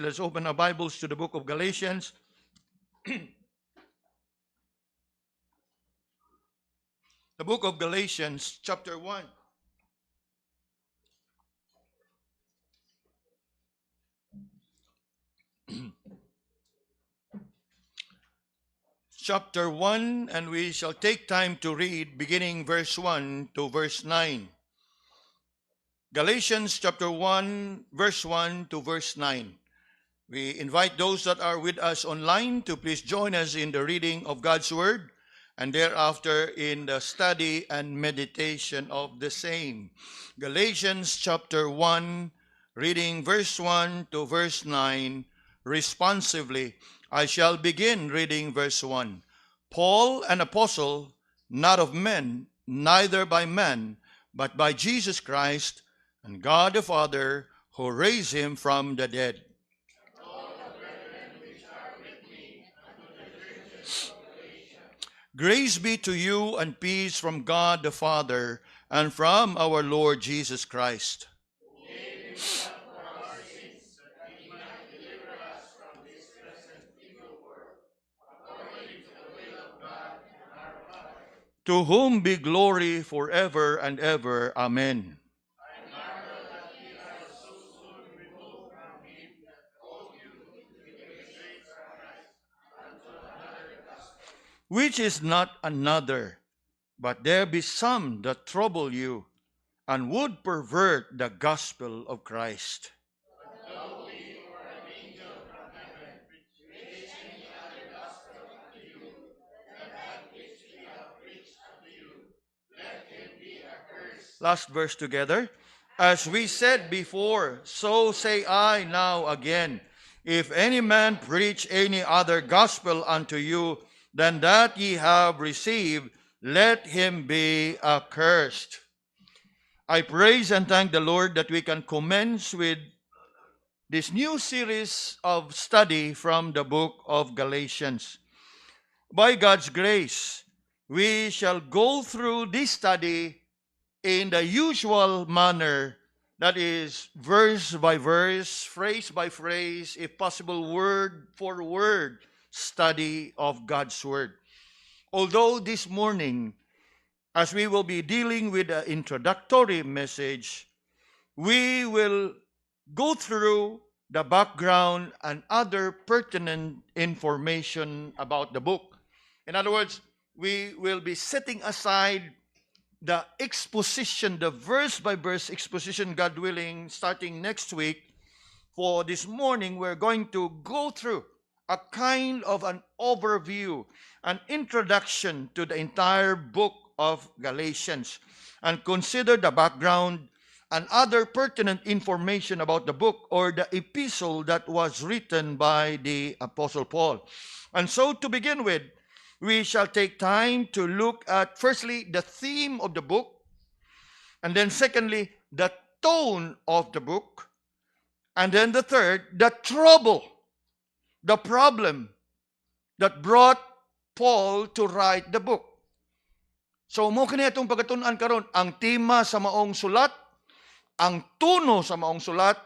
Let's open our Bibles to the book of Galatians. The book of Galatians, chapter 1. Chapter 1, and we shall take time to read beginning verse 1 to verse 9. Galatians chapter 1, verse 1 to verse 9. We invite those that are with us online to please join us in the reading of God's Word and thereafter in the study and meditation of the same. Galatians chapter 1, reading verse 1 to verse 9, responsively. I shall begin reading verse 1. Paul, an apostle, not of men, neither by man, but by Jesus Christ and God the Father, who raised him from the dead. Grace be to you and peace from God the Father and from our Lord Jesus Christ. To whom be glory forever and ever. Amen. Which is not another, but there be some that trouble you and would pervert the gospel of Christ. Last verse together. As we said before, so say I now again. If any man preach any other gospel unto you than that ye have received, let him be accursed. I praise and thank the Lord that we can commence with this new series of study from the book of Galatians. By God's grace, we shall go through this study in the usual manner, that is, verse by verse, phrase by phrase, if possible, word for word study of God's Word. Although this morning, as we will be dealing with the introductory message, we will go through the background and other pertinent information about the book. In other words, we will be setting aside the exposition, the verse by verse exposition, God willing, starting next week. For this morning, we're going to go through a kind of an overview, an introduction to the entire book of Galatians, and consider the background and other pertinent information about the book or the epistle that was written by the Apostle Paul. And so to begin with, we shall take time to look at, firstly, the theme of the book, and then secondly, the tone of the book, and then the third, the trouble, the problem that brought Paul to write the book. So mo kini atong pagkatun-an karon, ang tema sa maong sulat, ang tono sa maong sulat,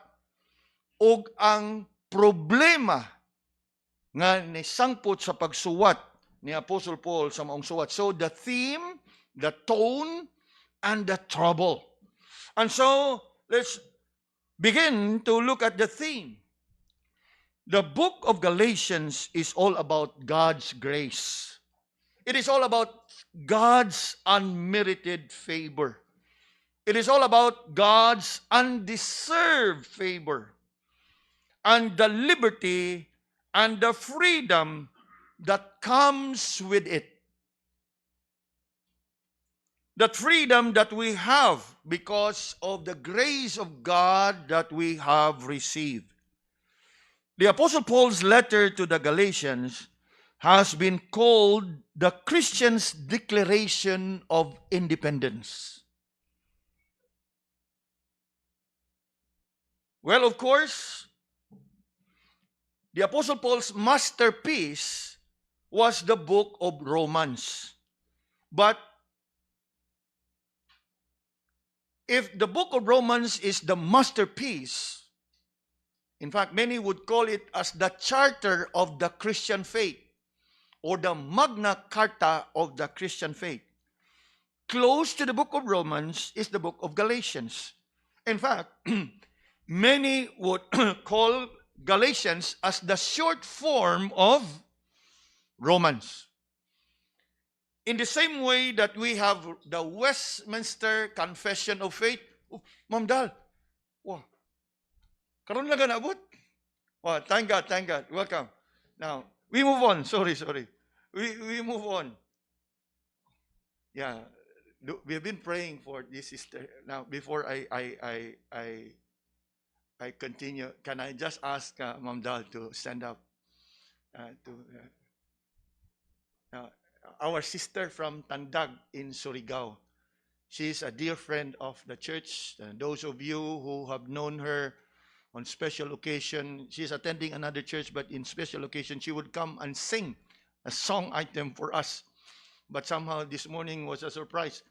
ug ang problema nga nisangpot sa pagsuwat ni Apostle Paul sa maong suwat. So the theme, the tone, and the trouble. And so let's begin to look at the theme. The book of Galatians is all about God's grace. It is all about God's unmerited favor. It is all about God's undeserved favor and the liberty and the freedom that comes with it. That freedom that we have because of the grace of God that we have received. The Apostle Paul's letter to the Galatians has been called the Christian's Declaration of Independence. Well, of course, the Apostle Paul's masterpiece was the book of Romans. But if the book of Romans is the masterpiece, In fact, many would call it as the charter of the Christian faith or the Magna Carta of the Christian faith. Close to the book of Romans is the book of Galatians. In fact, many would call Galatians as the short form of Romans. In the same way that we have the Westminster Confession of Faith. Oh, Ma'am Dal, wow, karon lang naabot. Wow, thank God, thank God. Welcome. Now, we move on. Sorry. We move on. Yeah, we have been praying for this sister. Now, before I continue, can I just ask Ma'am Dal to stand up? Our sister from Tandag in Surigao. She is a dear friend of the church. Those of you who have known her on special occasion, she's attending another church, but in special occasion, she would come and sing a song item for us. But somehow this morning was a surprise.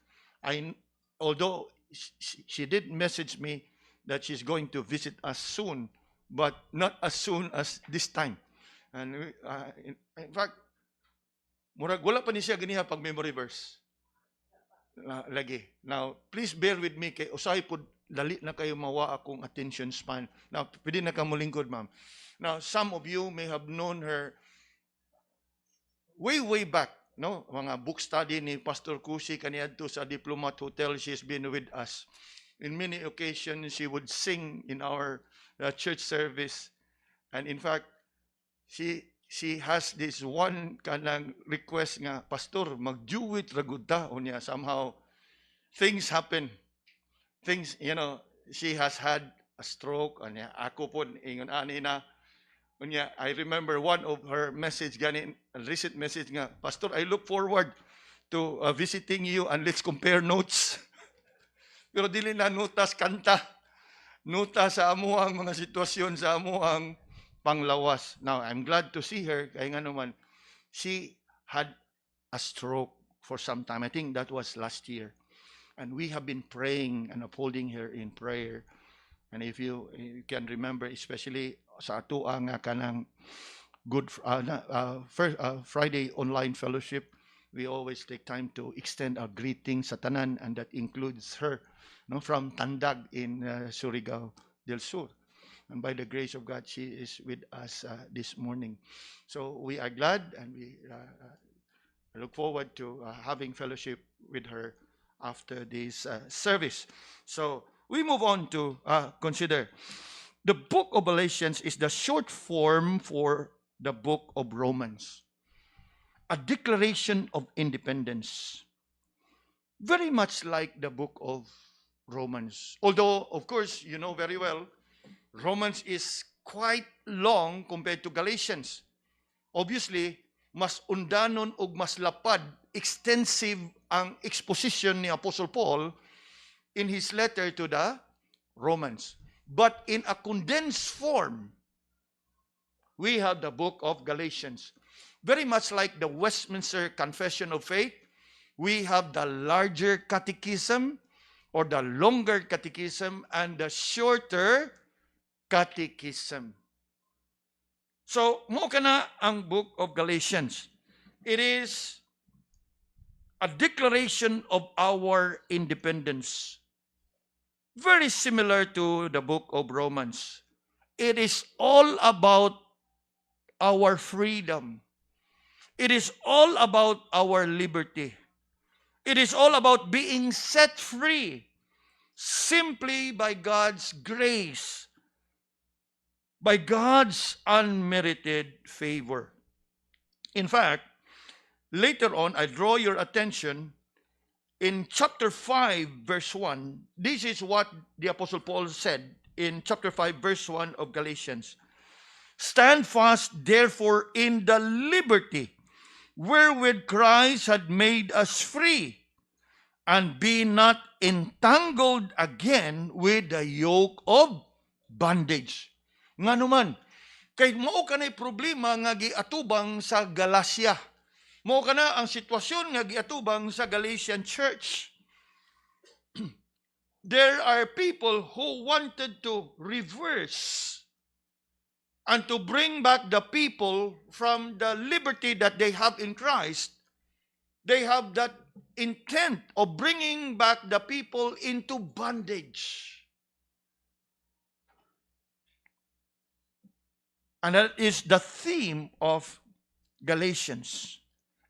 Although she did message me that she's going to visit us soon, but not as soon as this time. And in fact, murag wala pa ni siya ganiha pag memory verse. Lagi. Now, please bear with me kay usay pod dali na kayo mawa akong attention span. Now, pwede na ka mulingkod, ma'am. Now, some of you may have known her way back, no? Mga book study ni Pastor Kusi kaniadto sa Diplomat Hotel, she's been with us. In many occasions, she would sing in our church service. And in fact, she has this one kanang request nga, Pastor, mag-duet ragudta. Unya, somehow, things happen. Things, she has had a stroke. Unya, ako po, ingon ani na. Unya, I remember one of her message, a recent message nga, Pastor, I look forward to visiting you and let's compare notes. Pero dili na nutas kanta. Nuta sa amuang mga sitwasyon, sa amuang panglawas. Now, I'm glad to see her. Kaya nga naman, she had a stroke for some time. I think that was last year. And we have been praying and upholding her in prayer. And if you can remember, especially sa ato ang kanang Good Friday online fellowship, we always take time to extend our greetings sa tanan, and that includes her, from Tandag in Surigao del Sur. And by the grace of God, she is with us this morning. So we are glad, and we look forward to having fellowship with her after this service. So we move on to consider. The book of Galatians is the short form for the book of Romans. A declaration of independence. Very much like the book of Romans. Although, of course, you know very well, Romans is quite long compared to Galatians. Obviously, mas undanon ug mas lapad, extensive ang exposition ni Apostle Paul in his letter to the Romans. But in a condensed form, we have the book of Galatians. Very much like the Westminster Confession of Faith, we have the larger catechism or the longer catechism and the shorter catechism. So, mo kana ang book of Galatians. It is a declaration of our independence. Very similar to the book of Romans. It is all about our freedom. It is all about our liberty. It is all about being set free simply by God's grace, by God's unmerited favor. In fact, later on, I draw your attention in chapter 5, verse 1. This is what the Apostle Paul said in chapter 5, verse 1 of Galatians. Stand fast, therefore, in the liberty wherewith Christ had made us free, and be not entangled again with the yoke of bondage. Nga naman, kay mao kanay problema nga giatubang sa Galacia. Mao kana ang sitwasyon nga giatubang sa Galatian church. There are people who wanted to reverse and to bring back the people from the liberty that they have in Christ. They have that intent of bringing back the people into bondage. And that is the theme of Galatians.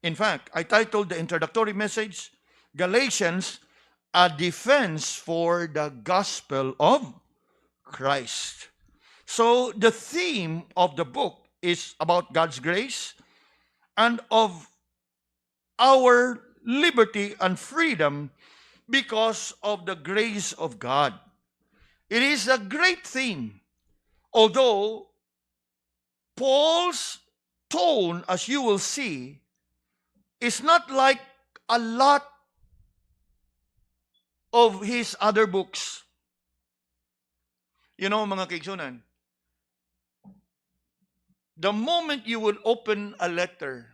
In fact, I titled the introductory message, Galatians, a defense for the gospel of Christ. So the theme of the book is about God's grace and of our liberty and freedom because of the grace of God. It is a great theme, although Paul's tone, as you will see, is not like a lot of his other books. You know, mga kaigsunan, the moment you will open a letter,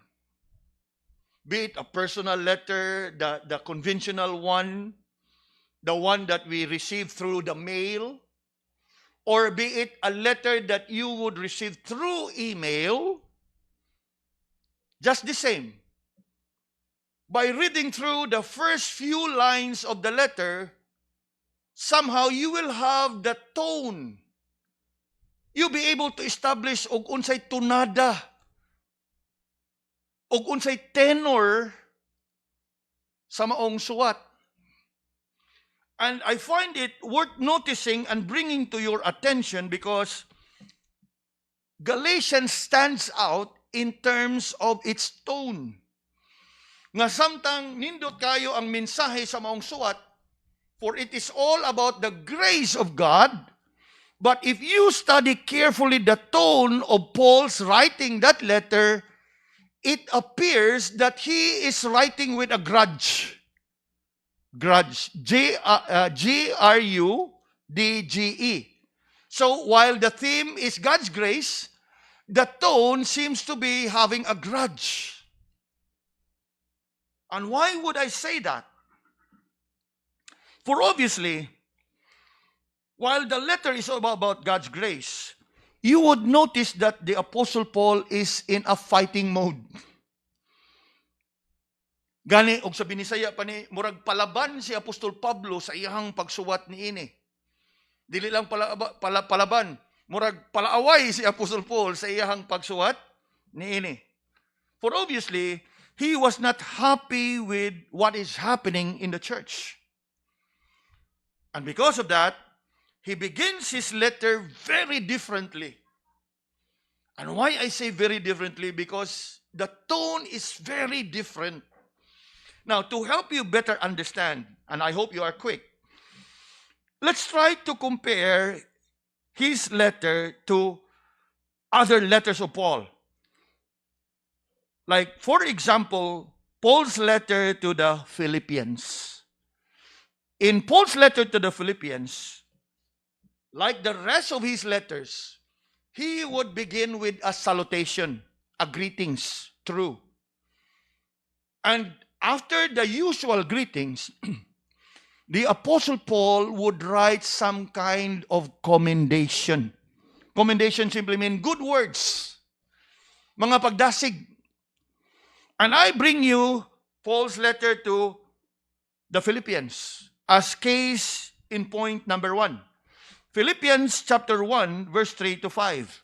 be it a personal letter, the conventional one, the one that we receive through the mail, or be it a letter that you would receive through email, just the same. By reading through the first few lines of the letter, somehow you will have the tone. You'll be able to establish og unsay tunada, og unsay tenor sa maong suwat. And I find it worth noticing and bringing to your attention because Galatians stands out in terms of its tone. Nga samtang nindot kayo ang mensahe sa maong suwat, for it is all about the grace of God. But if you study carefully the tone of Paul's writing that letter, it appears that he is writing with a grudge. Grudge. G-R-U-D-G-E. So while the theme is God's grace, the tone seems to be having a grudge. And why would I say that? For obviously, while the letter is all about God's grace, you would notice that the Apostle Paul is in a fighting mode. Gani, og sa binisaya pa ni, murag palaban si Apostol Pablo sa iyang pagsuwat ni ini. Dili lang palaban, murag palaaway si Apostol Paul sa iyang pagsuwat ni ini. For obviously, he was not happy with what is happening in the church. And because of that, he begins his letter very differently. And why I say very differently? Because the tone is very different. Now, to help you better understand, and I hope you are quick, let's try to compare his letter to other letters of Paul. Like, for example, Paul's letter to the Philippians. In Paul's letter to the Philippians, like the rest of his letters, he would begin with a salutation, a greetings, true. And after the usual greetings, the Apostle Paul would write some kind of commendation. Commendation simply means good words, mga pagdasig. And I bring you Paul's letter to the Philippians as case in point number 1. Philippians chapter 1, verse 3 to 5.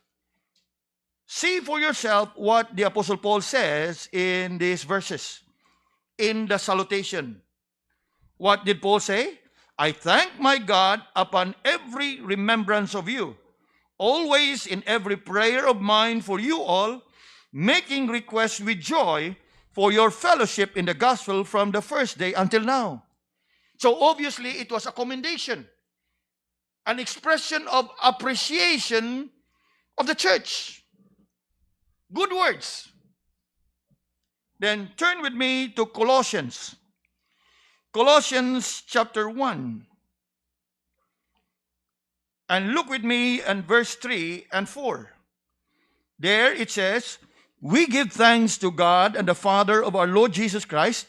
See for yourself what the Apostle Paul says in these verses. In the salutation. What did Paul say? I thank my God upon every remembrance of you, always in every prayer of mine for you all, making request with joy for your fellowship in the gospel from the first day until now. So obviously it was a commendation, an expression of appreciation of the church. Good words. Then turn with me to Colossians. Colossians chapter 1. And look with me in verse 3 and 4. There it says, we give thanks to God and the Father of our Lord Jesus Christ,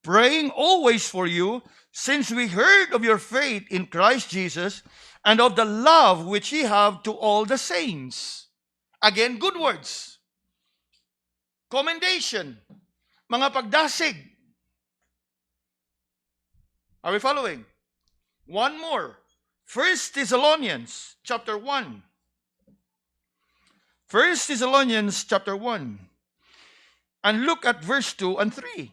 praying always for you, since we heard of your faith in Christ Jesus and of the love which ye have to all the saints. Again, good words. Commendation. Mga pagdasig. Are we following? One more. 1 Thessalonians chapter 1. 1 Thessalonians chapter 1. And look at verse 2 and 3.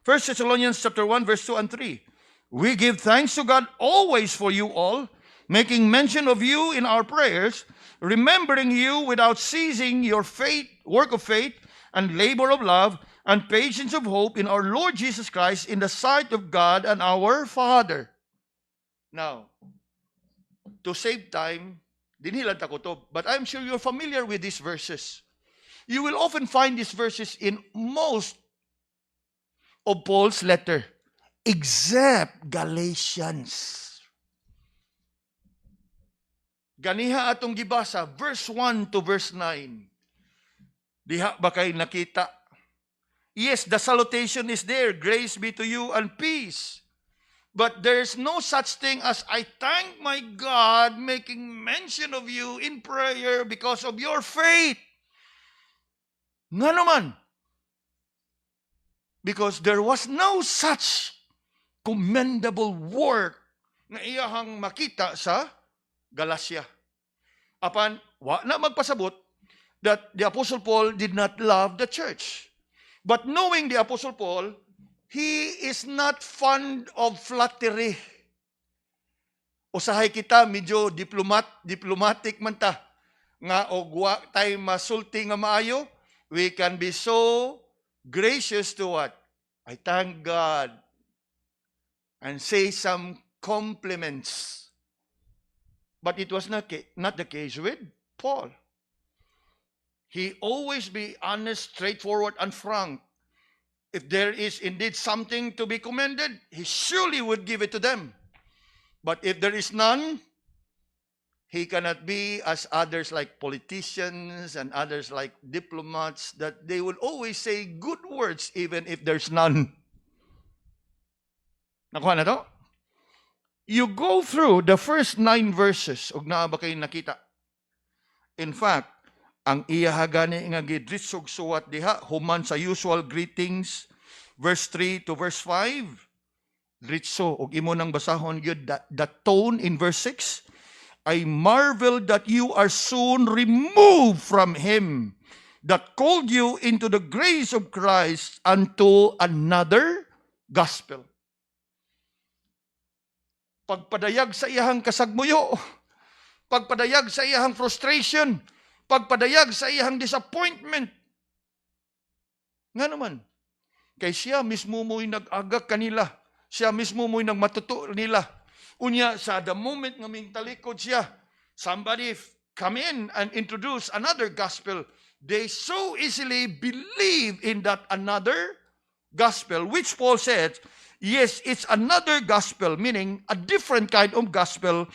1 Thessalonians chapter 1, verse 2 and 3. We give thanks to God always for you all, making mention of you in our prayers, remembering you without ceasing your faith, work of faith, and labor of love, and patience of hope in our Lord Jesus Christ in the sight of God and our Father. Now, to save time, dinilan ko to, but I'm sure you're familiar with these verses. You will often find these verses in most of Paul's letter, except Galatians. Ganiha atong gibasa, verse 1 to verse 9. Diha ba kay nakita? Yes, the salutation is there. Grace be to you and peace. But there's no such thing as I thank my God making mention of you in prayer because of your faith. Nga naman. Because there was no such commendable work na iyahang makita sa Galacia. Apan, wa na magpasabot that the Apostle Paul did not love the church. But knowing the Apostle Paul, he is not fond of flattery. Usahay kita, medyo diplomatic man ta. Nga ogwa tay masulti nga maayo, we can be so gracious to what? I thank God. And say some compliments. But it was not the case with Paul. He always be honest, straightforward, and frank. If there is indeed something to be commended, he surely would give it to them. But if there is none, he cannot be as others like politicians and others like diplomats, that they will always say good words even if there's none. Nakuha na to? You go through the first 9 verses, ug naa ba kayo nakita? In fact, ang iyahagani nga gidritsog suwat diha, human sa usual greetings, verse 3 to verse 5, dritso, ug imo nang basahon yun, the tone in verse 6, I marvel that you are soon removed from him that called you into the grace of Christ unto another gospel. Pagpadayag sa iyahang kasagmuyo, pagpadayag sa iyahang frustration, pagpadayag sa iyahang disappointment. Nga naman, kay siya mismo mo'y nag-agak kanila, siya mismo mo'y nagmatuto nila. Unya, sa the moment nga ming talikod siya, somebody come in and introduce another gospel, they so easily believe in that another gospel, which Paul said, yes, it's another gospel, meaning a different kind of gospel,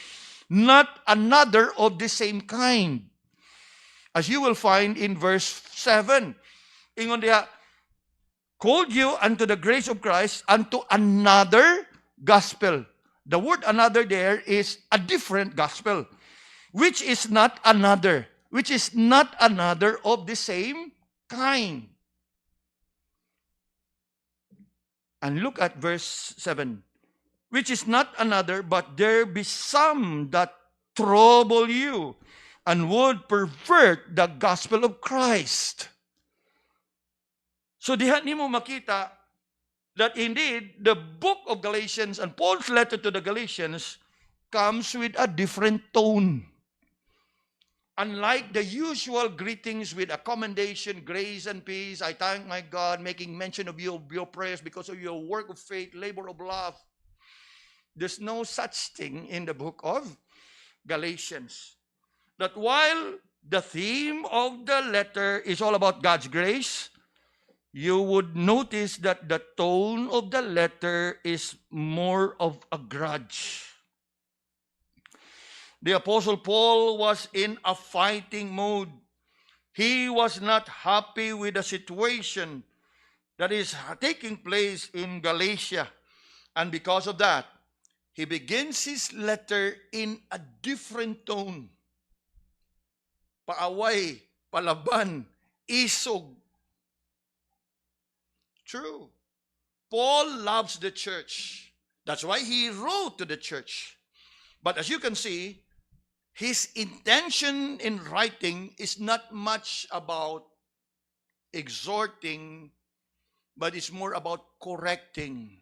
not another of the same kind. As you will find in verse 7, ingon diha, called you unto the grace of Christ unto another gospel. The word another there is a different gospel, which is not another of the same kind. And look at verse 7. Which is not another, but there be some that trouble you and would pervert the gospel of Christ. So diha nimo makita that indeed the book of Galatians and Paul's letter to the Galatians comes with a different tone. Unlike the usual greetings with a commendation, grace and peace, I thank my God, making mention of your prayers because of your work of faith, labor of love. There's no such thing in the book of Galatians. That while the theme of the letter is all about God's grace, you would notice that the tone of the letter is more of a grudge. The Apostle Paul was in a fighting mood. He was not happy with the situation that is taking place in Galatia. And because of that, he begins his letter in a different tone. paaway, palaban, isog. True. Paul loves the church. That's why he wrote to the church. But as you can see, his intention in writing is not much about exhorting, but it's more about correcting.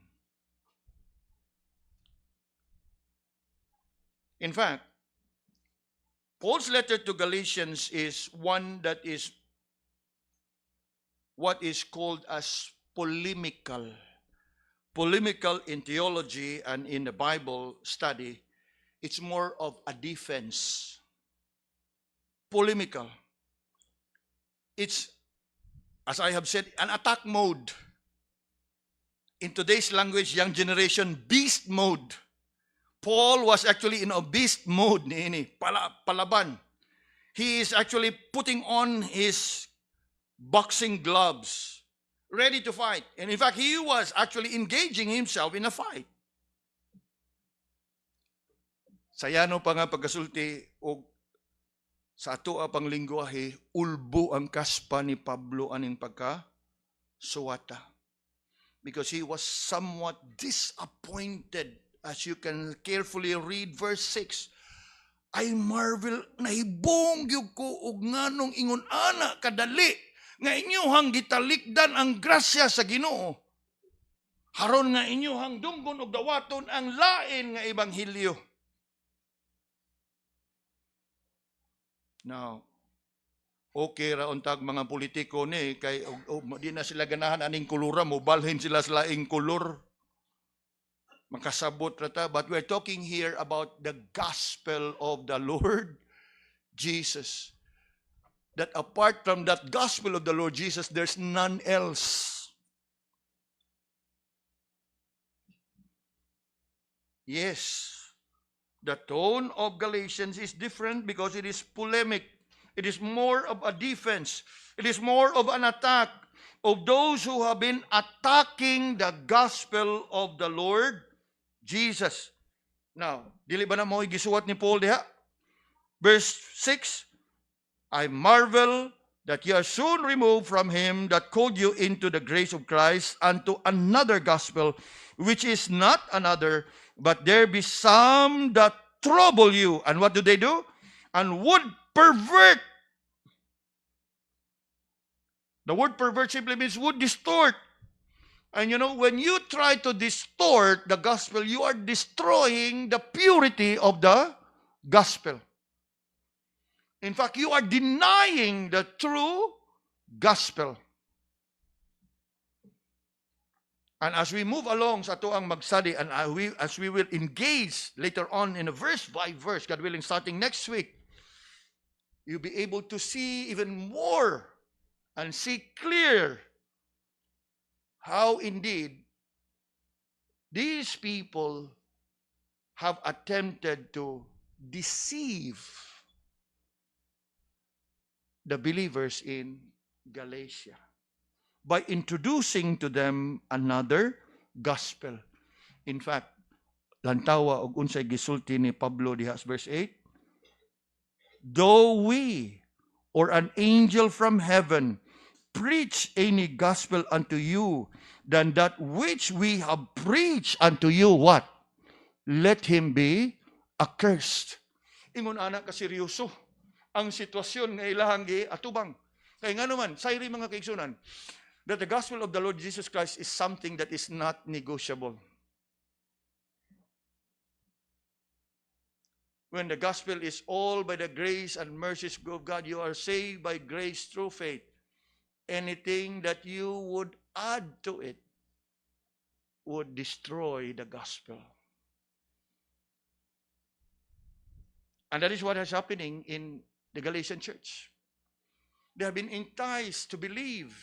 In fact, Paul's letter to Galatians is one that is what is called as polemical. Polemical in theology and in the Bible study, it's more of a defense. Polemical. It's, as I have said, an attack mode. In today's language, young generation, beast mode. Paul was actually in a beast mode, palaban. He is actually putting on his boxing gloves, ready to fight. And in fact, he was actually engaging himself in a fight. Sayano pa nga pagkasulti o sa ato pang lingwahe, ulbo ang kaspa ni Pablo aning pagka-suwata. Because he was somewhat disappointed. As you can carefully read verse 6, I marvel, nahibong gyud ko og nganong ingon ana kadali nga inyohang gitalikdan ang grasya sa Ginoo. Haron nga inyohang dunggon og dawaton ang lain nga ebanghelyo. Now, okay ra untag mga politiko ni kay di na sila ganahan aning kulura mo balhin sila sa laing kulur. Makasabot ra ta, but we're talking here about the gospel of the Lord Jesus. That apart from that gospel of the Lord Jesus, there's none else. Yes, the tone of Galatians is different because it is polemic. It is more of a defense. It is more of an attack of those who have been attacking the gospel of the Lord Jesus. Now, dili ba na mo gisuwat ni Paul diha? Verse 6, I marvel that ye are soon removed from him that called you into the grace of Christ unto another gospel, which is not another, but there be some that trouble you. And what do? And would pervert. The word pervert simply means would distort. And you know, when you try to distort the gospel, you are destroying the purity of the gospel. In fact, you are denying the true gospel. And as we move along sa ito ang mag-study, and as we will engage later on in a verse by verse, God willing, starting next week, you'll be able to see even more and see clear how indeed these people have attempted to deceive the believers in Galatia by introducing to them another gospel. In fact, lantawa og unsay gisulti ni Pablo diha sa verse 8, though we or an angel from heaven preach any gospel unto you than that which we have preached unto you, what? Let him be accursed. Ingon ana ka seryoso ang sitwasyon nga ilahang atubang. Kaya nga naman, sayri mga kaigsunan, that the gospel of the Lord Jesus Christ is something that is not negotiable. When the gospel is all by the grace and mercies of God, you are saved by grace through faith. Anything that you would add to it would destroy the gospel. And that is what is happening in the Galatian church. They have been enticed to believe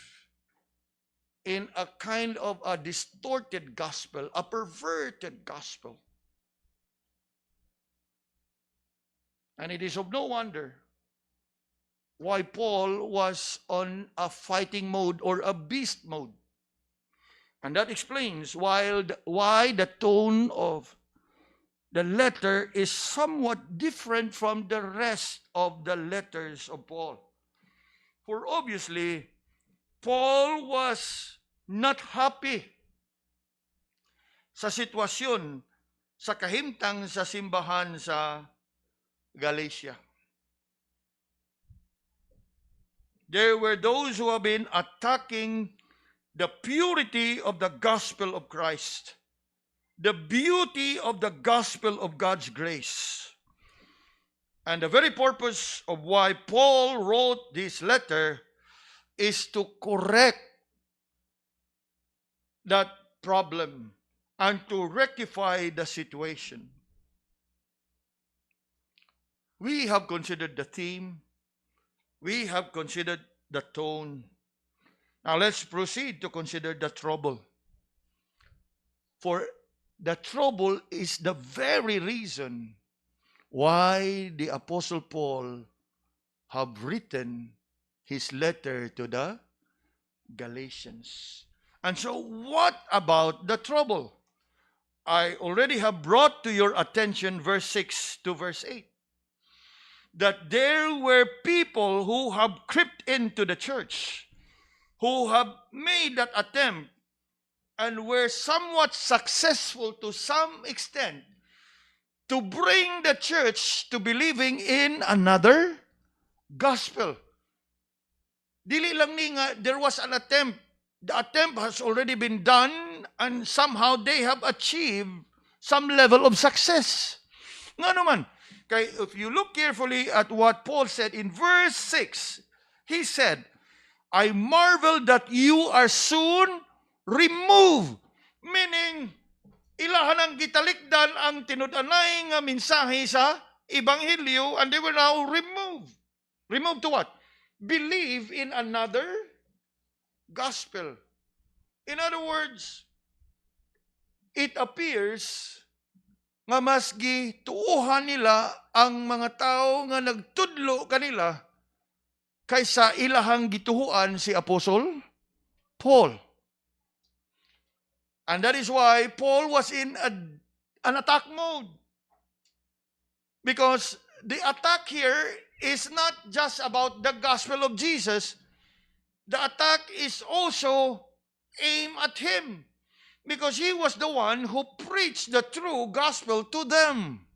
in a kind of a distorted gospel, a perverted gospel. And it is of no wonder why Paul was on a fighting mode or a beast mode. And that explains why the tone of the letter is somewhat different from the rest of the letters of Paul. For obviously, Paul was not happy sa sitwasyon, sa kahimtang sa simbahan sa Galatia. There were those who have been attacking the purity of the gospel of Christ, the beauty of the gospel of God's grace. And the very purpose of why Paul wrote this letter is to correct that problem and to rectify the situation. We have considered the theme. We have considered the tone. Now let's proceed to consider the trouble. For the trouble is the very reason why the Apostle Paul have written his letter to the Galatians. And so what about the trouble? I already have brought to your attention verse 6 to verse 8. That there were people who have crept into the church, who have made that attempt and were somewhat successful to some extent to bring the church to believing in another gospel. Dili lang ni nga, there was an attempt. The attempt has already been done and somehow they have achieved some level of success. Nga naman, kay if you look carefully at what Paul said in verse 6, he said, I marvel that you are soon removed. Meaning, ilahan ang gitalikdan ang tinud-anay nga mensahe sa Ebanghelyo and they were now removed. Removed to what? Believe in another gospel. In other words, it appears nga masgi tuuhan nila ang mga tao nga nagtudlo kanila kaysa ilahang gituhuan si Apostle Paul. And that is why Paul was in an attack mode. Because the attack here is not just about the gospel of Jesus. The attack is also aimed at him. Because he was the one who preached the true gospel to them.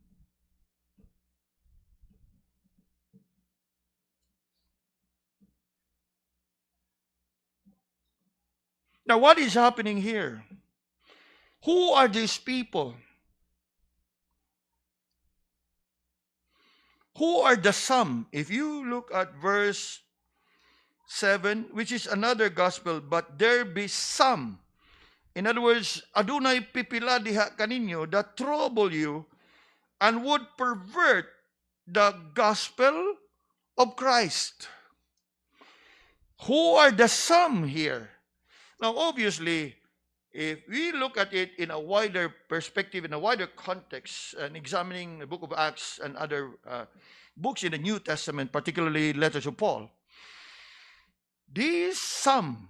Now, what is happening here? Who are these people? Who are the some? If you look at verse 7, which is another gospel, but there be some. In other words, adunay pipila diha kaninyo that trouble you and would pervert the gospel of Christ. Who are the some here? Now, obviously, if we look at it in a wider perspective, in a wider context, and examining the book of Acts and other books in the New Testament, particularly letters of Paul, these some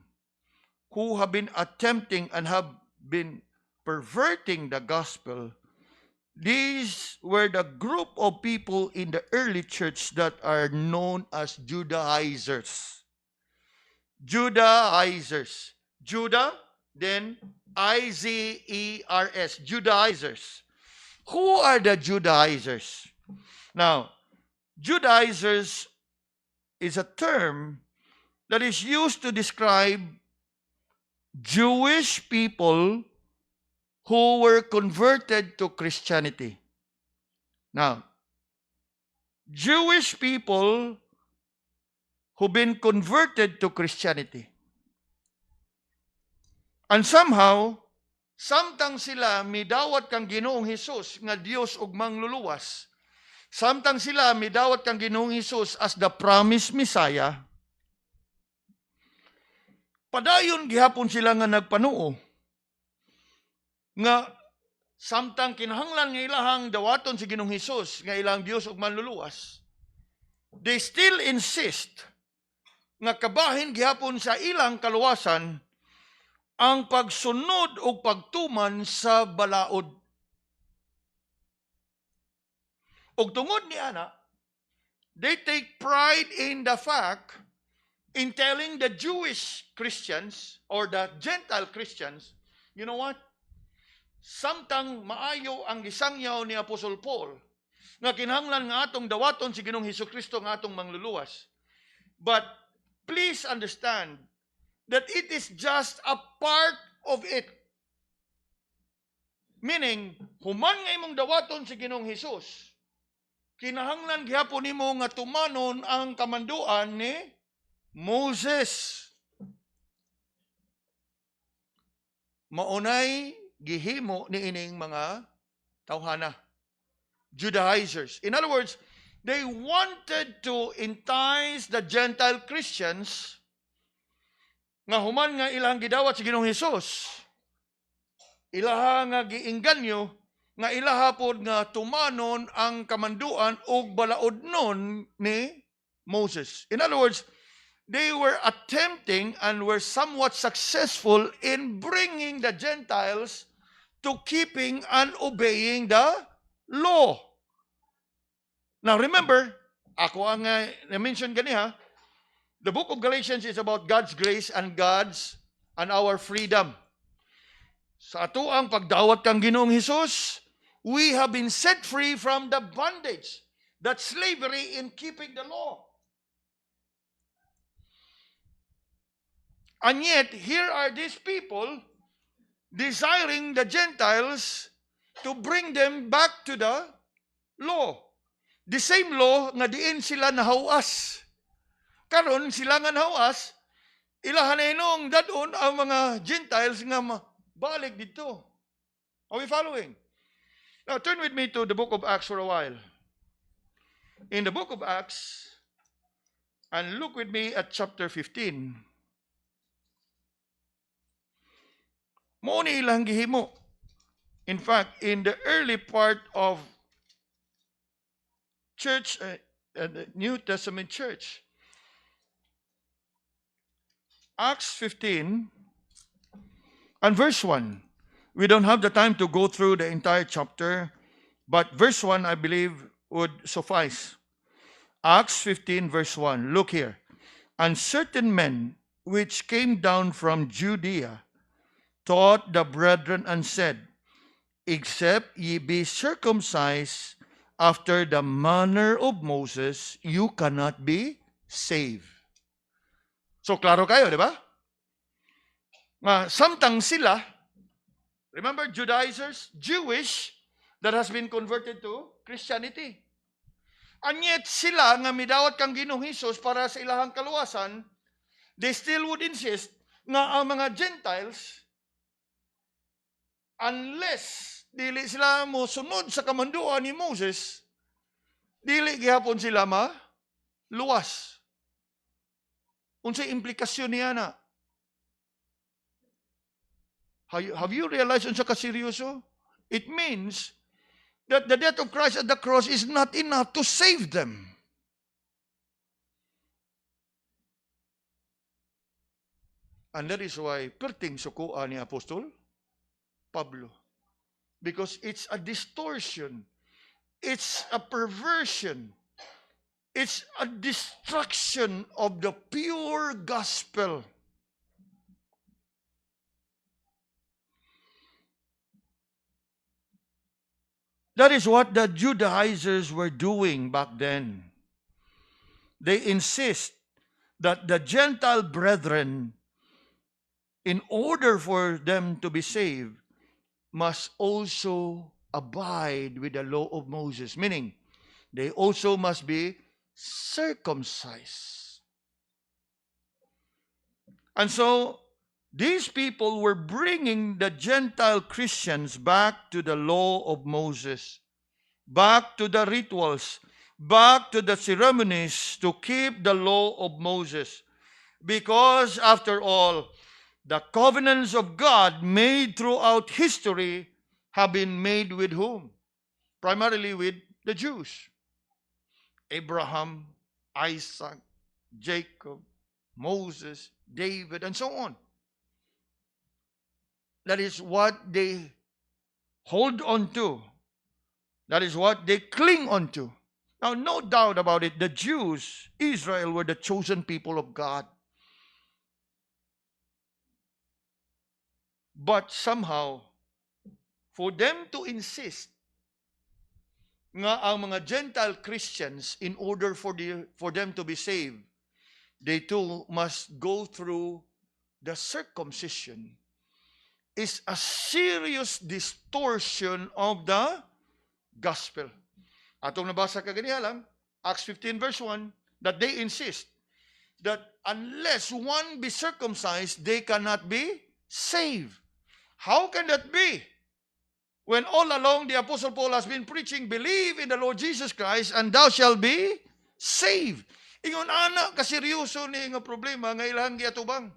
who have been attempting and have been perverting the gospel, these were the group of people in the early church that are known as Judaizers. Judaizers. Judah, then I-Z-E-R-S, Judaizers. Who are the Judaizers? Now, Judaizers is a term that is used to describe Jewish people who were converted to Christianity. Now, Jewish people who've been converted to Christianity. And somehow, samtang sila midawat kang Ginoong Hesus nga Dios ug mangluluwas, samtang sila midawat kang Ginoong Hesus as the promised Messiah, padayon gihapon sila nga nagpanuo nga samtang kinahanglan nga ilahang dawaton si Ginoong Hesus nga ilang Dios ug manluluwas, they still insist nga kabahin gihapon sa ilang kaluwasan ang pagsunod o pagtuman sa balaod. ug tungod ni ana, they take pride in the fact in telling the Jewish Christians or the Gentile Christians, you know what? Samtang maayo ang gisangyaw ni Apostol Paul, nga kinahanglan nga atong dawaton si Ginoong Hesukristo nga atong mangluluwas. But please understand that it is just a part of it. Meaning, human nga imong dawaton si Ginoong Hesus, kinahanglan gihapon nimo nga tumanon ang kamanduan ni Moses. Maunay gihimo ni ining mga tawhana, Judaizers. In other words, they wanted to entice the Gentile Christians nga human nga ilang gidawat si Ginoong Hesus, ilaha nga giingganyo nga ilaha pod nga tumanon ang kamanduan ug balaodnon ni Moses. In other words, they were attempting and were somewhat successful in bringing the Gentiles to keeping and obeying the law. Now remember, ako ang na-mention ganiha, the book of Galatians is about God's grace and our freedom. Sa ato ang pagdawat kang Ginoong Hesus, we have been set free from the bondage, that slavery in keeping the law. And yet, here are these people desiring the Gentiles to bring them back to the law. The same law nga diin sila nahawas. Karon sila nga nahawas, ilahan na inong dadon ang mga Gentiles nga balik dito. Are we following? Now, turn with me to the book of Acts for a while. In the book of Acts, and look with me at chapter 15. Mao ni ilang gihimo. In fact, in the early part of church, the New Testament church, Acts 15 and verse 1. We don't have the time to go through the entire chapter, but verse 1, I believe, would suffice. Acts 15, verse 1. Look here. And certain men which came down from Judea taught the brethren and said, except ye be circumcised after the manner of Moses, you cannot be saved. So, klaro kayo, di ba? Samtang sila, remember, Judaizers, Jewish, that has been converted to Christianity. And yet sila nga midawat kang Ginoong Hesus para sa ilahang kaluwasan, they still would insist nga ang mga Gentiles, unless dili sila mo sunod sa kamanduan ni Moses, dili gihapon sila luwas. Unsay implikasyon niya na? Have you realized unsa ka seryoso? It means that the death of Christ at the cross is not enough to save them. And that is why perting sukuan ni Apostol Pablo. Because it's a distortion. It's a perversion. It's a destruction of the pure gospel. That is what the Judaizers were doing back then. They insist that the Gentile brethren, in order for them to be saved, must also abide with the law of Moses. Meaning, they also must be circumcised. And so, these people were bringing the Gentile Christians back to the law of Moses, back to the rituals, back to the ceremonies to keep the law of Moses. Because, after all, the covenants of God made throughout history have been made with whom? Primarily with the Jews. Abraham, Isaac, Jacob, Moses, David, and so on. That is what they hold on to. That is what they cling onto. Now, no doubt about it, the Jews, Israel, were the chosen people of God. But somehow, for them to insist nga ang mga Gentile Christians, in order for them to be saved, they too must go through the circumcision, is a serious distortion of the gospel. Atong nabasa kaganiya lang, Acts 15 verse 1, that they insist that unless one be circumcised, they cannot be saved. How can that be? When all along the Apostle Paul has been preaching, believe in the Lord Jesus Christ and thou shalt be saved. Ingon ana kaseryoso ni nga problema nga ilang giatubang.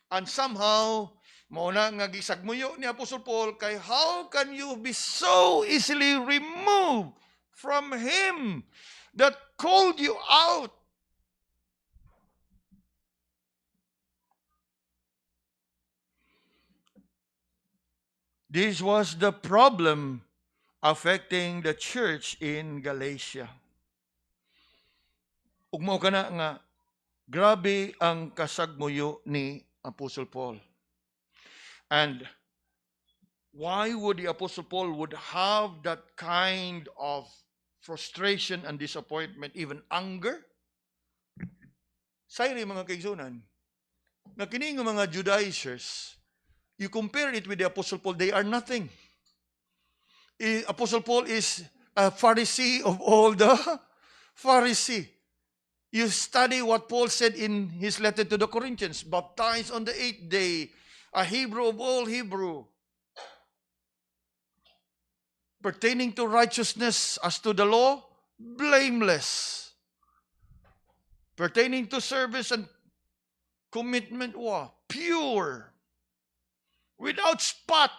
And somehow, mauna nga gisagmuyo ni Apostle Paul kay how can you be so easily removed from Him that called you out? This was the problem affecting the church in Galatia. Ug mao kana nga grabe ang kasagmuyo ni Apostle Paul. And why would the Apostle Paul would have that kind of frustration and disappointment, even anger? Sayri mga kaigsunan, na kini nga mga Judaizers, you compare it with the Apostle Paul, they are nothing. Apostle Paul is a Pharisee of all the Pharisee. You study what Paul said in his letter to the Corinthians, baptized on the 8th day, a Hebrew of all Hebrew, pertaining to righteousness as to the law, blameless, pertaining to service and commitment, pure, without spot.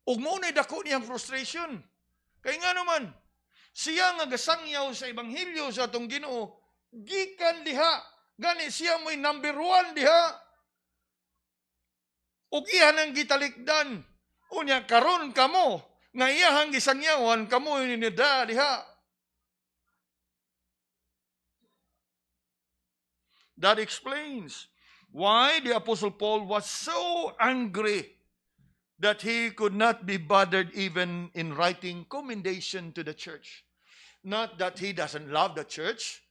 Ug mo na dako niyang frustration. Kay nga naman, siya nga gasangyaw sa ebanghelyo sa atong Ginoo, gikan diha, gani siya mo'y number 1 diha. Ug iyan ang gitalikdan. Unya karon kamo nga iyahang gisangyawan kamo ni diha. That explains why the Apostle Paul was so angry that he could not be bothered even in writing commendation to the church. Not that he doesn't love the church,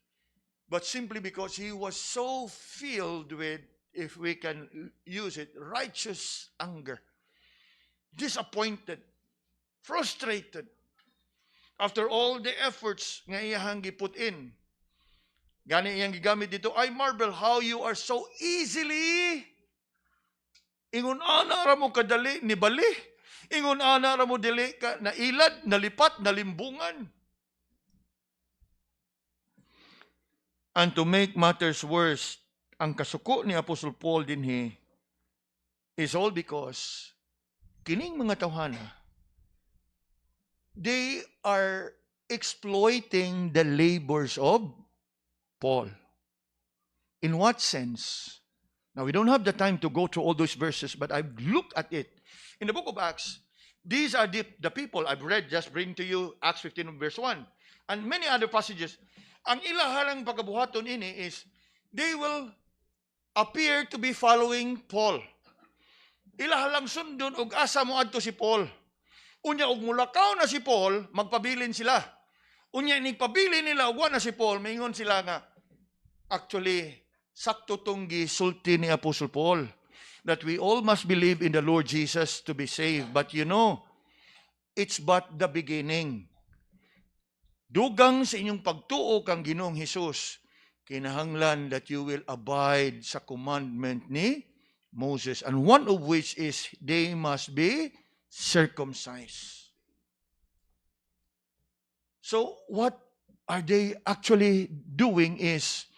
but simply because he was so filled with, if we can use it, righteous anger. Disappointed, frustrated, after all the efforts nga iyahang giput in. Gani iyang gigamit dito, I marvel how you are so easily, ingon ana ra mo kadali ni bali, ingon ana ra mo dili ka nailad, nalipat, nalimbungan. And to make matters worse, ang kasuko ni Apostle Paul dinhi is all because kining mga tawhana, they are exploiting the labors of Paul. In what sense? Now, we don't have the time to go through all those verses, but I've looked at it. In the book of Acts, these are the people I've read, just bring to you Acts 15 verse 1. And many other passages. Ang ilaharang pagkabuhaton ini is, they will appear to be following Paul. Ilahalang sundon og asa mo adto si Paul. Unya og mulakaw na si Paul, magpabilin sila. Unya nigpabilin nila og na si Paul, maingon sila nga, actually, sakto tong gisulti ni Apostle Paul that we all must believe in the Lord Jesus to be saved. But you know, it's but the beginning. Dugang sa inyong pagtuo kang Ginoong Hesus, kinahanglan that you will abide sa commandment ni Moses, and one of which is they must be circumcised. So what are they actually doing is,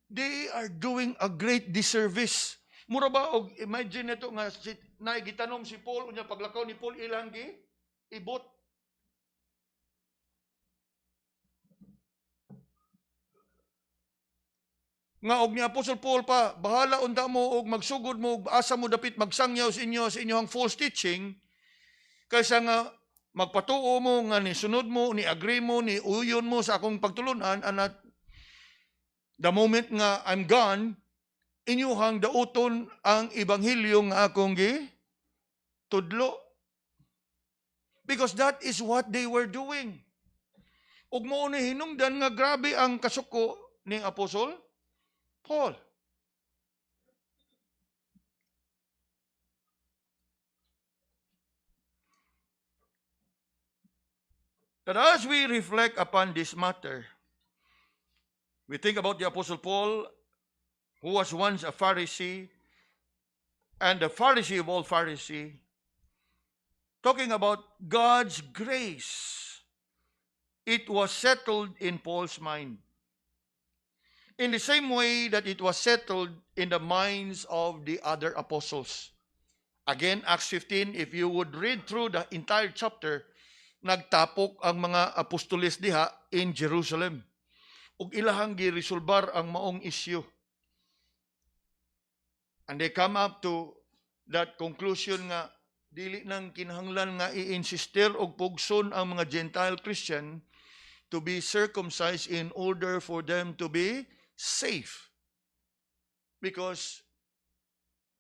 they are doing a great disservice. Mura ba, og imagine ito nga, naigitanom si Paul, unya paglakaw ni Paul ilang ibot. Nga og ni Apostle Paul pa, bahala unta mo og magsugod mo, asa mo dapit magsangyaw sa inyo ang false teaching, kaysa nga magpatuo mo nga ni sunod mo, ni agree mo, ni uyon mo sa akong pagtulunan, and the moment nga I'm gone, inyuhang dauton ang ebanghelyo nga akong tudlo. Because that is what they were doing. Ug mao ni hinungdan nga grabe ang kasuko ni Apostol Paul. That as we reflect upon this matter, we think about the Apostle Paul, who was once a Pharisee, and the Pharisee of all Pharisees, talking about God's grace. It was settled in Paul's mind. In the same way that it was settled in the minds of the other apostles. Again, Acts 15, if you would read through the entire chapter, nagtapok ang mga apostoles diha in Jerusalem. Ug ilahang giresolbar ang maong issue. And they come up to that conclusion nga dili nang kinahanglan nga i-insister og pugson ang mga Gentile Christian to be circumcised in order for them to be safe. Because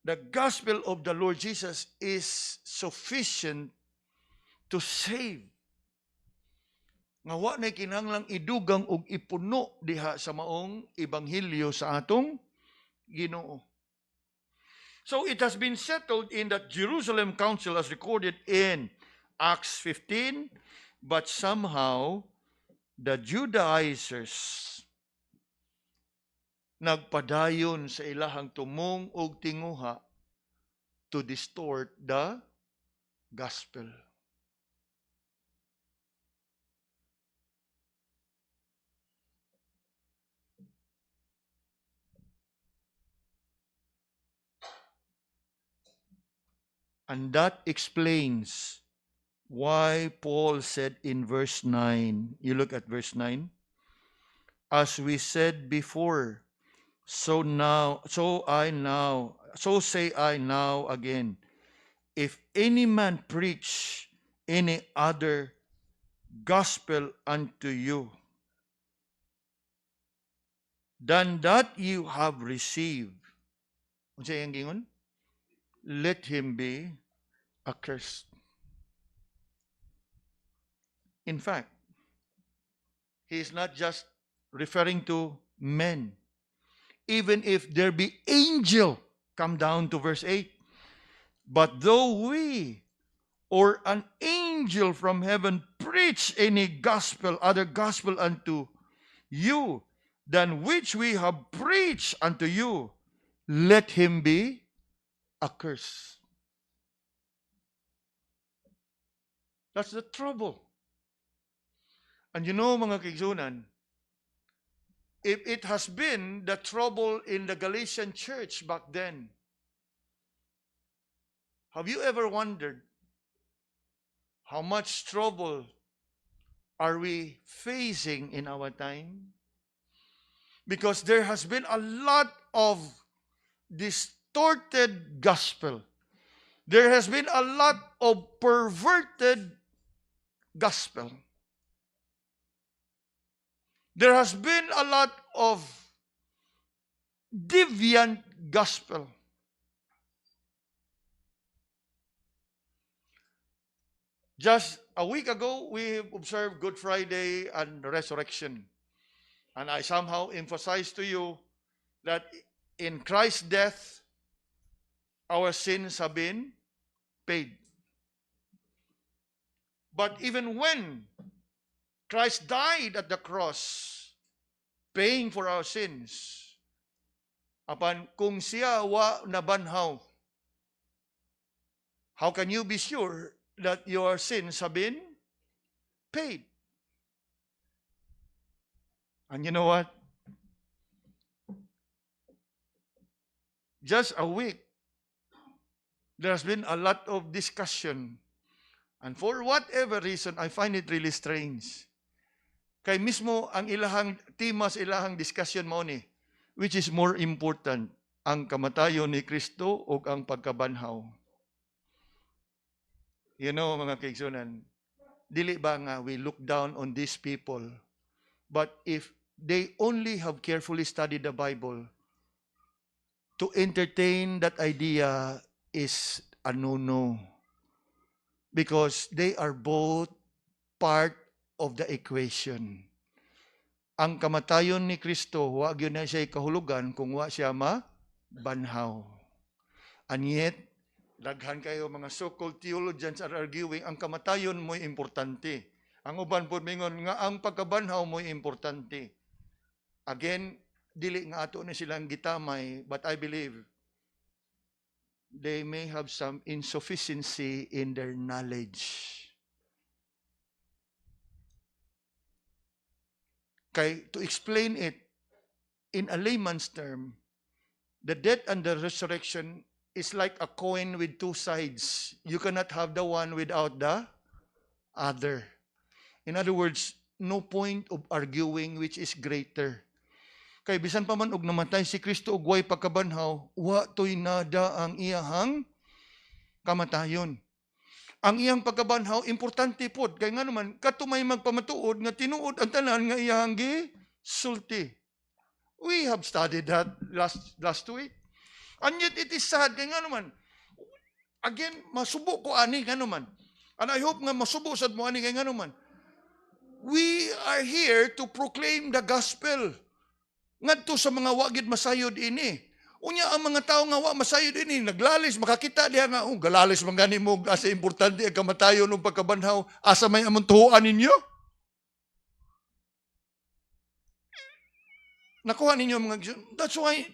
the gospel of the Lord Jesus is sufficient to save. Nga wa na kinahanglang idugang og ipuno diha sa maong ebanghelyo sa atong Ginoo. So it has been settled in that Jerusalem Council as recorded in Acts 15, but somehow the Judaizers nagpadayon sa ilahang tumong og tinguha to distort the gospel. And that explains why Paul said in verse 9, you look at verse 9, as we said before, so say I now again, if any man preach any other gospel unto you than that you have received, ano siya yung gingon? Let him be accursed. In fact, he is not just referring to men. Even if there be angel, come down to verse 8. But though we or an angel from heaven preach any gospel, other gospel unto you, than which we have preached unto you, let him be accursed. That's the trouble. And you know, mga kaigsunan, if it has been the trouble in the Galatian church back then, have you ever wondered how much trouble are we facing in our time? Because there has been a lot of distorted gospel. There has been a lot of perverted gospel. There has been a lot of deviant gospel. Just a week ago, we observed Good Friday and the Resurrection. And I somehow emphasized to you that in Christ's death, our sins have been paid. But even when Christ died at the cross, paying for our sins, apan kung siya wa nabanhaw, how can you be sure that your sins have been paid? And you know what? Just a week, there's been a lot of discussion. And for whatever reason, I find it really strange. Kay mismo ang ilahang tema sa ilahang discussion mo ni, which is more important, ang kamatayon ni Kristo o ang pagkabanhaw. You know, mga kaigsunan, dili ba nga we look down on these people, but if they only have carefully studied the Bible, to entertain that idea is a no-no. Because they are both part of the equation. Ang kamatayon ni Kristo, wa gyud na siya kahulugan kung wa siya mabanhaw. And yet, daghan kayo mga so-called theologians are arguing, ang kamatayon mo'y importante. Ang uban po mingon nga ang pagkabanhaw mo'y importante. Again, dili nga ato na silang gitamay, but I believe they may have some insufficiency in their knowledge. Kay, to explain it in a layman's term, the death and the resurrection is like a coin with two sides. You cannot have the one without the other. In other words, no point of arguing which is greater. Kay bisan pa man og namatay si Kristo og way pagkabanhaw, wa toy nada ang iyahang kamatayon. Ang iyang pagkabanhaw importante pod kay nga naman katumay magpamatuod nga tinuod ang tanan nga iyang gisulti. We have studied that last week. And yet it is sad kay nga naman again masubo ko ani nga naman. And I hope nga masubo sad mo ani kay nga naman. We are here to proclaim the gospel. Ngadto sa mga wagid masayod ini. Unya ang mga tao nga wa masayod ini naglalis makakita diha nga galalis man gani mo asa importante ang kamatayon ug pagkabanhaw asa may among tuhuan ninyo. Nakuha ninyo mga that's why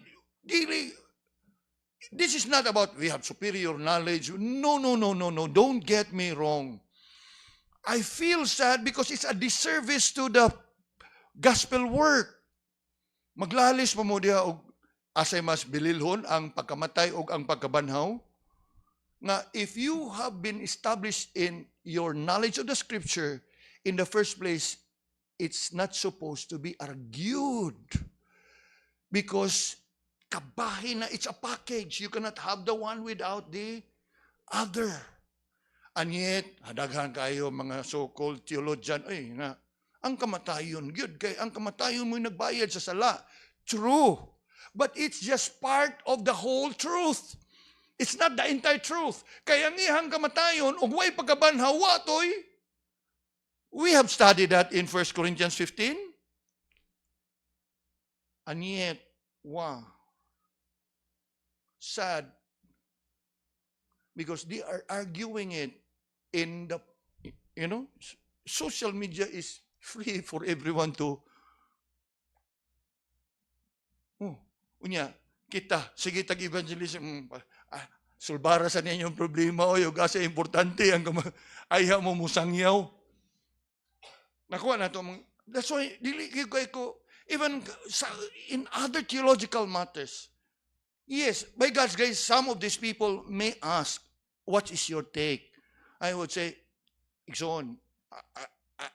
this is not about we have superior knowledge. No. Don't get me wrong. I feel sad because it's a disservice to the gospel work. Maglalis pa mo diha og asay mas bililhon ang pagkamatay o ang pagkabanhaw, nga if you have been established in your knowledge of the scripture, in the first place, it's not supposed to be argued. Because kabahin na, it's a package. You cannot have the one without the other. And yet, hadaghan kayo mga so-called theologian, nga, ang kamatayon, yun, kay ang kamatayon mo'y nagbayad sa sala. True. But it's just part of the whole truth. It's not the entire truth. Kaya ang ihang kamatayon, ug way pagkabanhaw, watoy. We have studied that in 1 Corinthians 15. And yet, wow. Sad. Because they are arguing it in the, social media is free for everyone to unya kita sige tag evangelism sulbara sa ninyong problema o yung asa importante ang ayha mo musangyaw nakuha na to that's why dili ko even in other theological matters. Yes, by God's grace, some of these people may ask, what is your take? I would say, Ixon,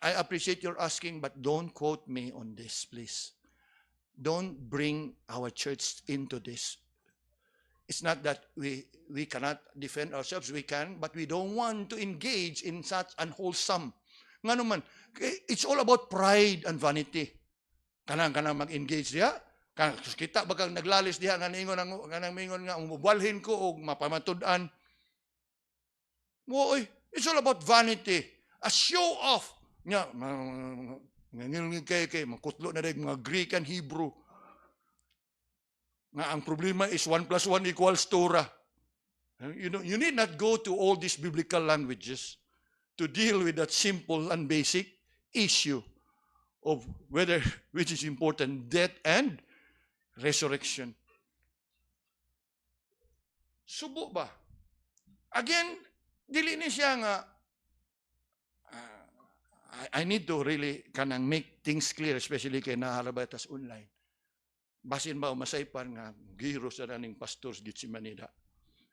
I appreciate your asking, but don't quote me on this, please. Don't bring our church into this. It's not that we cannot defend ourselves, we can, but we don't want to engage in such unwholesome. Nga naman, it's all about pride and vanity. Kanang mag-engage diha. Kita bagang naglalis diha nga ningon nga umubalhin ko o mapamatud-an. Oy, it's all about vanity. A show off. Nga, ngingil kay makutlo na rin mga Greek and Hebrew. Nga ang problema is 1 + 1 = Torah. You need not go to all these biblical languages to deal with that simple and basic issue of which is important, death and resurrection. Subo ba? Again, dili ni siya nga I need to really kanang make things clear, especially kay nahalabatas online. Basin ba masaypan nga giro sa daning pastors git si Manila.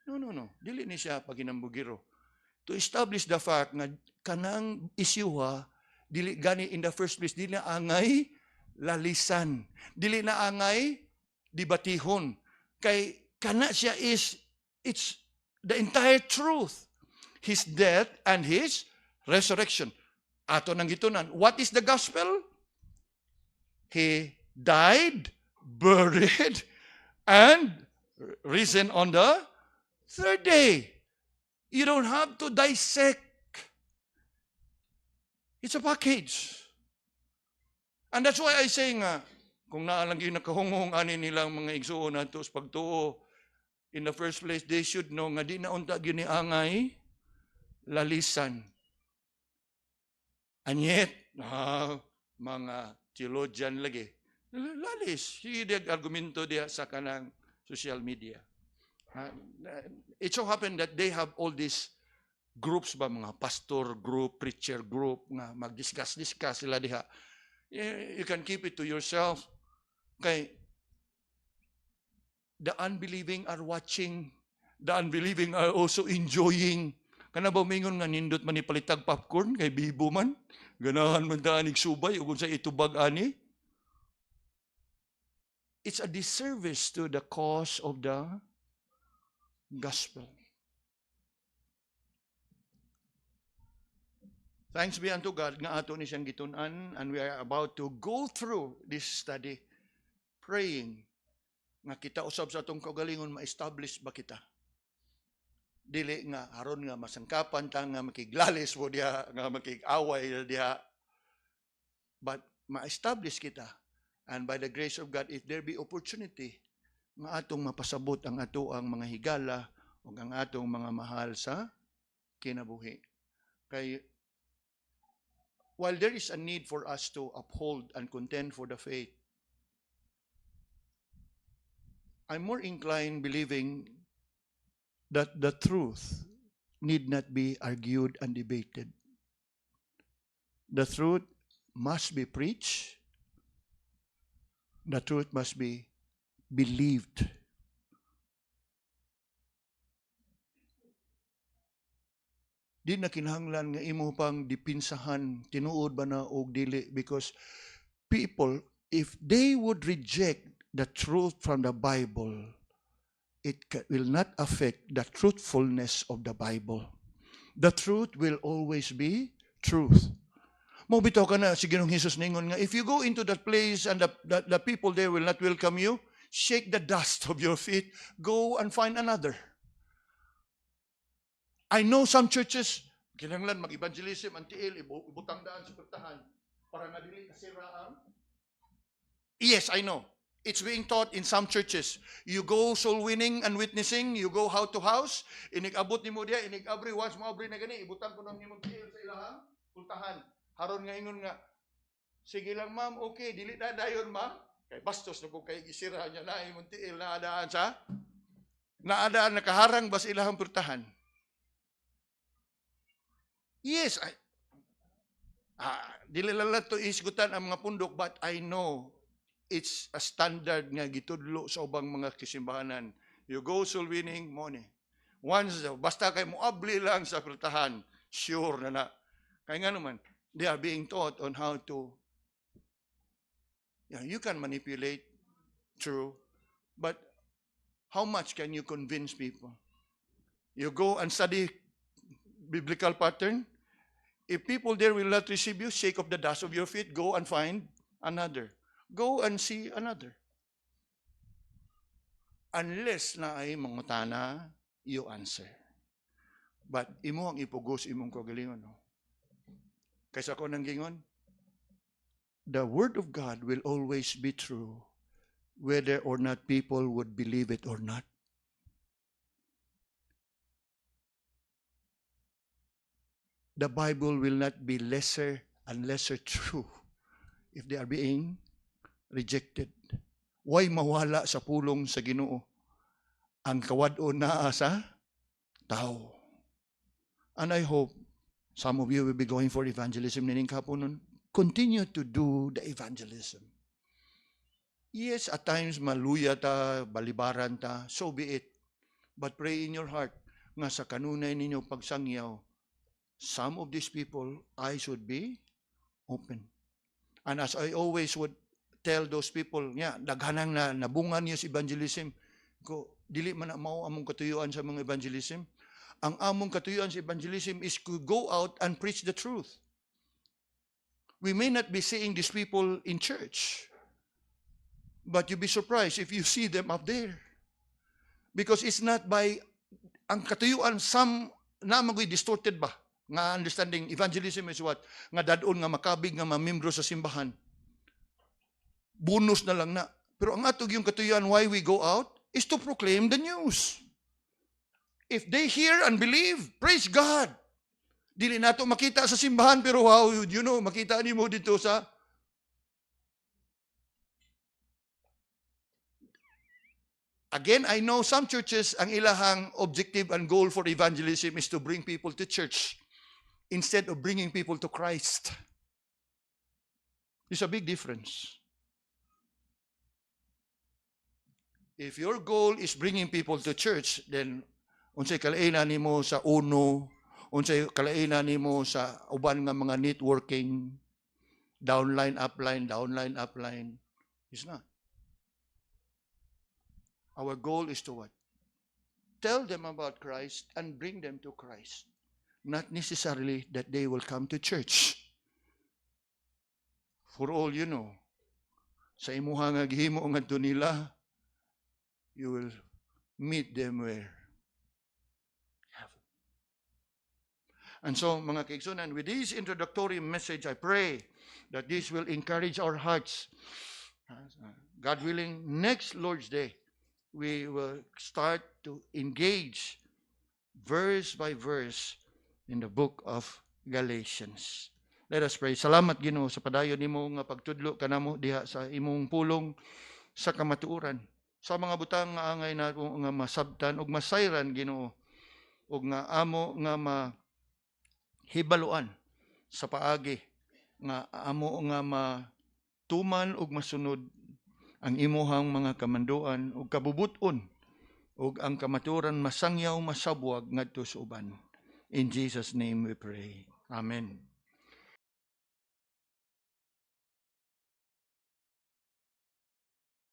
No. Dili ni siya paginambugiro. To establish the fact nga kanang isyuha dili gani in the first place dili na angay lalisan. Dili na angay debatihon. Kay kana siya it's the entire truth. His death and His resurrection. Ato nang gitunan. What is the gospel? He died, buried, and risen on the third day. You don't have to dissect. It's a package. And that's why I say nga, kung naalang yung nakahungong ani nilang mga igsuon nato sa pagtuo, in the first place, they should know nga di na unta giniangay lalisan. And yet, mga theologian lagi, lalis. Sige argumento diya sa kanang social media. It so happened that they have all these groups ba, mga pastor group, preacher group, nga mag-discuss sila diha. You can keep it to yourself. Kay the unbelieving are watching, the unbelieving are also enjoying. Kana ba mingon nga nindot man ni palitag popcorn kay bibo man, ganahan man daanig subay ug sa itubag ani. It's a disservice to the cause of the gospel. Thanks be unto God nga ato ni siyang gitun-an, and we are about to go through this study praying nga kita usab sa atong kaugalingon ma-establish ba kita. Dili nga aron nga masangkapan ta nga makiglalis mo diha, nga makig-away diha, but ma-establish kita. And by the grace of God, if there be opportunity nga atong mapasabot ang ato ang mga higala o ang atong mga mahal sa kinabuhi. Kay while there is a need for us to uphold and contend for the faith, I'm more inclined believing that the truth need not be argued and debated. The truth must be preached. The truth must be believed. Di na kinahanglan nga imo pang dipinsahan, tinuod ba na og dili, because people, if they would reject the truth from the Bible, it will not affect the truthfulness of the Bible. The truth will always be truth. Mo bitaw ka na si Ginoong Hesus ningon nga, if you go into that place and the people there will not welcome you, shake the dust of your feet, go and find another. I know some churches, kinahanglan mag-evangelism ang tiil, ibutang daan sa pertahan para nga dili kasiraan. Yes, I know. It's being taught in some churches. You go soul winning and witnessing, you go house to house, inig-abot nimo diya, inig-abri, once mo abri na gani, ibutang ko nang nimong tiil sa ilahang pultahan. Haron nga ingon nga, sige lang ma'am, okay, dili na dayon ma'am. Kay bastos na kung kay gisira niya na imong tiil na adaan sa, naadaan nakaharang ba sa ilahang pultahan. Yes, dili lang to isgutan ang mga pundok, but I know it's a standard nga gitudlo sa ubang mga kisimbahanan. You go soul winning, money. Once, basta kay moabli lang sa pultahan, sure na. Kaya nga naman, they are being taught on how to, you can manipulate, true, but how much can you convince people? You go and study biblical pattern. If people there will not receive you, shake off the dust of your feet, go and find another. Go and see another. Unless na ay mangutana, you answer. But imo ang ipugos imong kagalingon. No? Kaysa ko nang gingon, the Word of God will always be true, whether or not people would believe it or not. The Bible will not be lesser and lesser true if they are being rejected. Why mawala sa pulong sa Ginoo ang kawad-o naa sa tao? And I hope some of you will be going for evangelism nining kapunon. Continue to do the evangelism. Yes, at times maluya ta, balibaran ta, so be it. But pray in your heart nga sa kanunay ninyo pagsangyaw, some of these people, eyes would be open. And as I always would tell those people, daghanang nabungan niyo sa evangelism, ko, dili man na mao among katuyuan sa mga evangelism. Ang among katuyuan sa evangelism is to go out and preach the truth. We may not be seeing these people in church, but you'll be surprised if you see them up there. Because it's not by, ang katuyuan, some, namagoy distorted ba? Nga understanding, evangelism is what? Nga dadon, nga makabig, nga mamembro sa simbahan. Bonus na lang na. Pero ang atog yung katuyuan, why we go out, is to proclaim the news. If they hear and believe, praise God. Dili nato makita sa simbahan, pero wow, makita ni mo dito sa... Again, I know some churches, ang ilahang objective and goal for evangelism is to bring people to church instead of bringing people to Christ. There's a big difference. If your goal is bringing people to church, then unsay kalainan nimo sa UNO, unsay kalainan nimo sa uban nga mga networking, downline, upline. It's not. Our goal is to what? Tell them about Christ and bring them to Christ. Not necessarily that they will come to church. For all you know, sa imuha nga gihimo ngadto nila, you will meet them where? Heaven. And so, mga kaigsunan, with this introductory message, I pray that this will encourage our hearts. God willing, next Lord's Day, we will start to engage verse by verse in the book of Galatians. Let us pray. Salamat Ginoo sa padayon nimo nga pagtudlo kanamo diha sa imong pulong sa kamatuoran. Sa mga butang nga angay nato nga masabtan ug masayran Ginoo ug nga amo nga mahibaluan sa paagi nga amo nga matuman ug masunod ang imuhang mga kamanduan ug kabubuton ug ang kamatuoran masangyaw masabwag ngadto sa uban. In Jesus' name we pray. Amen.